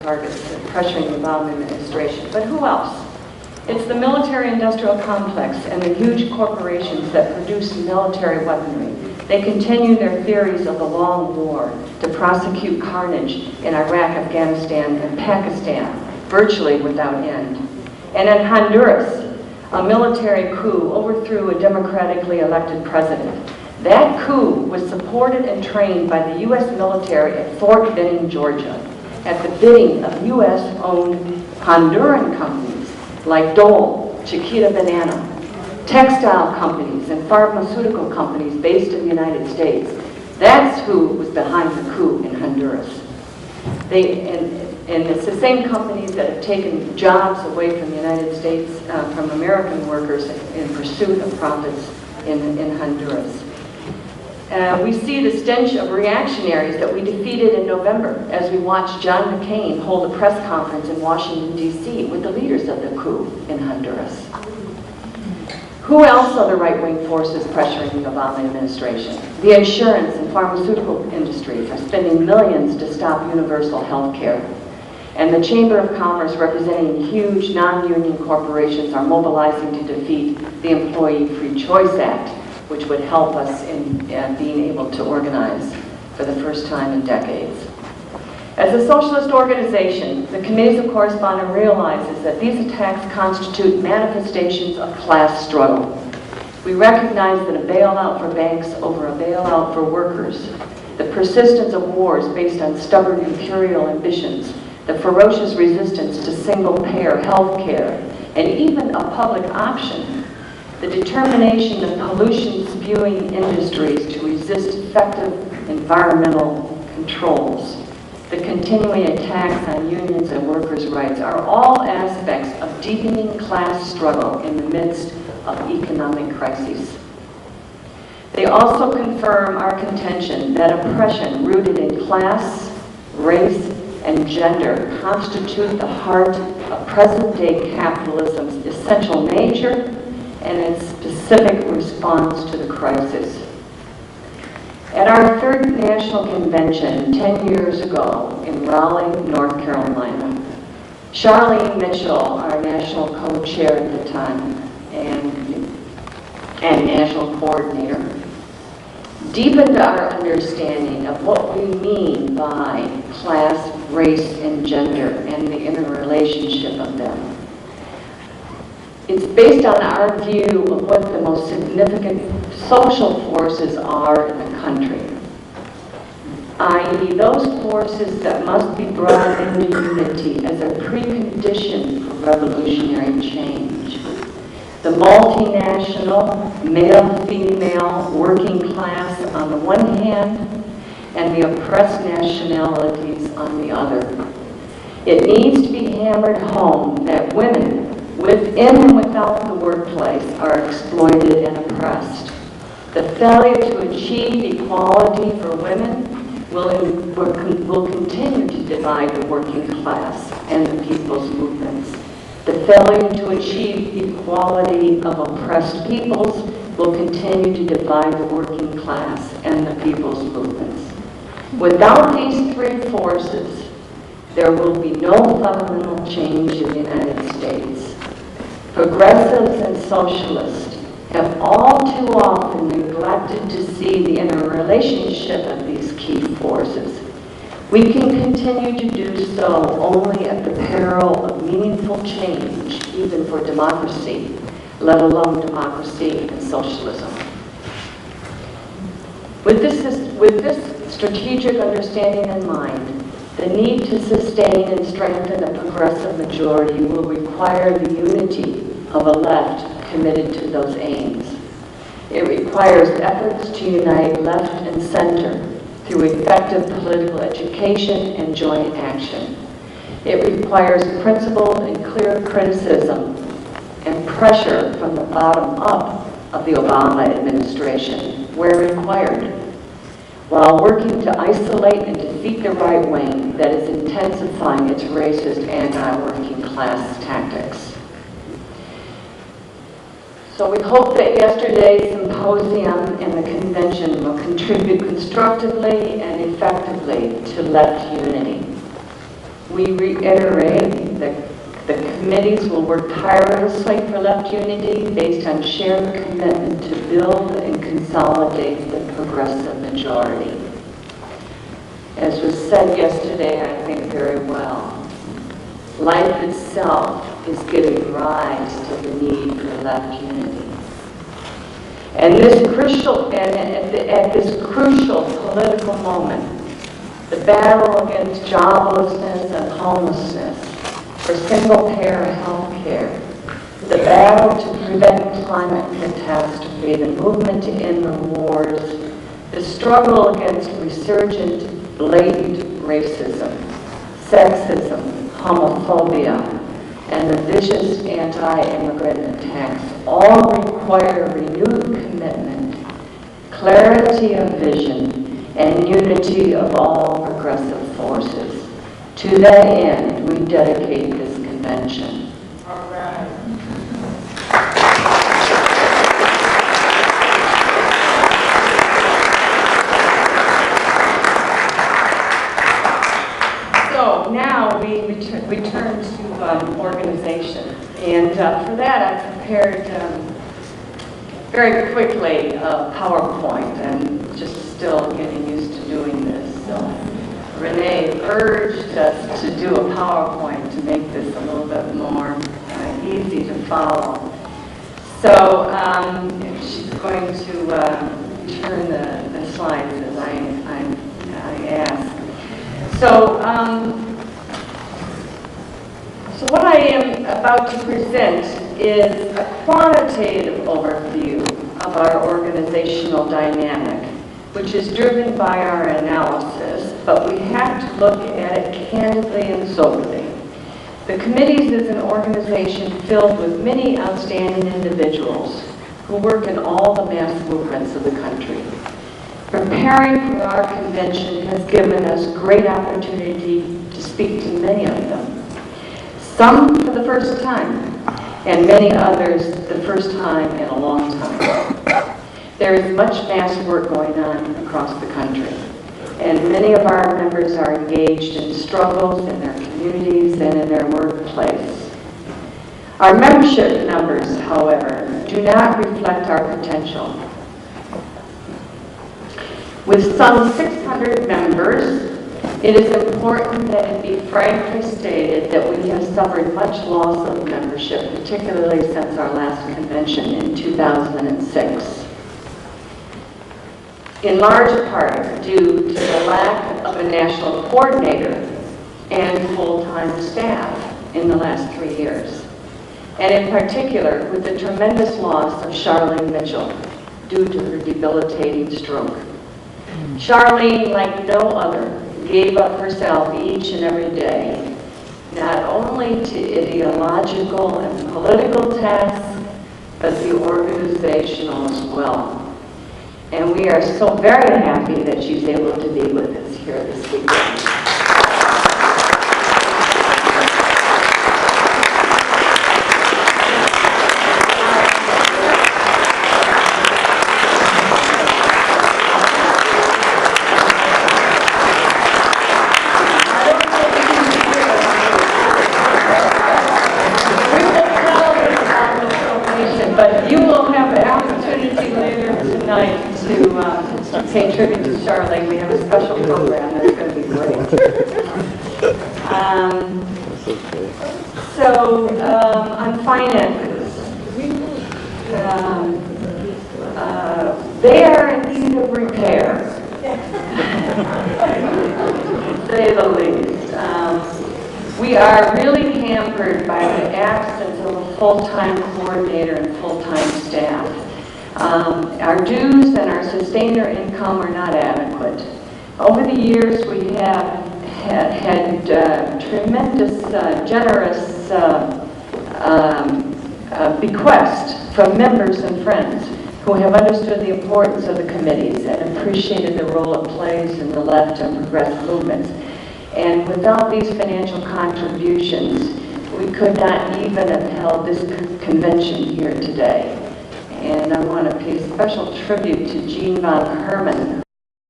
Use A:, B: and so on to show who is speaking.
A: targets pressuring the Obama administration. But who else? It's the military-industrial complex and the huge corporations that produce military weaponry. They continue their theories of the long war to prosecute carnage in Iraq, Afghanistan, and Pakistan, virtually without end. And in Honduras, a military coup overthrew a democratically elected president. That coup was supported and trained by the U.S. military at Fort Benning, Georgia, at the bidding of U.S.-owned Honduran companies like Dole, Chiquita Banana, textile companies and pharmaceutical companies based in the United States. That's who was behind the coup in Honduras. And it's the same companies that have taken jobs away from the United States, from American workers in pursuit of profits in Honduras. We see the stench of reactionaries that we defeated in November as we watched John McCain hold a press conference in Washington, D.C. with the leaders of the coup in Honduras. Who else are the right-wing forces pressuring the Obama administration? The insurance and pharmaceutical industries are spending millions to stop universal health care. And the Chamber of Commerce, representing huge non-union corporations, are mobilizing to defeat the Employee Free Choice Act, which would help us in being able to organize for the first time in decades. As a socialist organization, the Committees of Correspondence realizes that these attacks constitute manifestations of class struggle. We recognize that a bailout for banks over a bailout for workers, the persistence of wars based on stubborn imperial ambitions, the ferocious resistance to single-payer health care, and even a public option, the determination of pollution-spewing industries to resist effective environmental controls, the continuing attacks on unions and workers' rights are all aspects of deepening class struggle in the midst of economic crises. They also confirm our contention that oppression rooted in class, race, and gender constitute the heart of present-day capitalism's essential nature and its specific response to the crisis. At our third national convention 10 years ago in Raleigh, North Carolina, Charlene Mitchell, our national co-chair at the time and national coordinator, deepened our understanding of what we mean by class, race, and gender and the interrelationship of them. It's based on our view of what the most significant social forces are in the country, i.e. those forces that must be brought into unity as a precondition for revolutionary change. The multinational, male-female, working class on the one hand, and the oppressed nationalities on the other. It needs to be hammered home that women, within and without the workplace, are exploited and oppressed. The failure to achieve equality for women will continue to divide the working class and the people's movements. The failure to achieve equality of oppressed peoples will continue to divide the working class and the people's movements. Without these three forces, there will be no fundamental change in the United States. Progressives and socialists have all too often neglected to see the interrelationship of these key forces. We can continue to do so only at the peril of meaningful change, even for democracy, let alone democracy and socialism. With this strategic understanding in mind, the need to sustain and strengthen a progressive majority will require the unity of a left committed to those aims. It requires efforts to unite left and center through effective political education and joint action. It requires principled and clear criticism and pressure from the bottom up of the Obama administration, where required, while working to isolate and defeat the right wing that is intensifying its racist anti-working class tactics. So we hope that yesterday's symposium and the convention will contribute constructively and effectively to left unity. we reiterate that the committees will work tirelessly for left unity based on shared commitment to build and consolidate the progressive majority. As was said yesterday, I think very well, life itself is giving rise to the need for left unity. And at this crucial political moment, the battle against joblessness and homelessness, for single-payer health care, the battle to prevent climate catastrophe, the movement to end the wars, the struggle against resurgent, blatant racism, sexism, homophobia, and the vicious anti-immigrant attacks all require renewed commitment, clarity of vision, and unity of all progressive forces. To that end, we dedicate this convention.
B: All right.
A: So now we return to organization. And for that, I prepared very quickly a PowerPoint, and just still getting used to doing this. So Renee urged us to do a PowerPoint to make this a little bit more easy to follow. So she's going to turn the slides as I ask. So what I am about to present is a quantitative overview of our organizational dynamic, which is driven by our analysis, but we have to look at it candidly and soberly. The committees is an organization filled with many outstanding individuals who work in all the mass movements of the country. Preparing for our convention has given us great opportunity to speak to many of them. Some for the first time, and many others the first time in a long time. There is much mass work going on across the country, and many of our members are engaged in struggles in their communities and in their workplace. Our membership numbers, however, do not reflect our potential. With some 600 members, it is important that it be frankly stated that we have suffered much loss of membership, particularly since our last convention in 2006. In large part due to the lack of a national coordinator and full-time staff in the last 3 years. And in particular, with the tremendous loss of Charlene Mitchell due to her debilitating stroke. Charlene, like no other, gave up herself each and every day, not only to ideological and political tasks, but the organizational as well. And we are so very happy that she's able to be with us here this weekend. But you will have the opportunity later tonight to pay tribute to Charlene. We have a special program that's going to be great. On finances, they are in need of repair, to say the least. We are really hampered by the absence of a full-time coordinator and full-time staff. Our dues and our sustainer income are not adequate. Over the years, we have had tremendous, generous bequests from members and friends who have understood the importance of the committees and appreciated the role it plays in the left and progressive movements. And without these financial contributions, we could not even have held this convention here today. And I want to pay special tribute to Jean von Herman,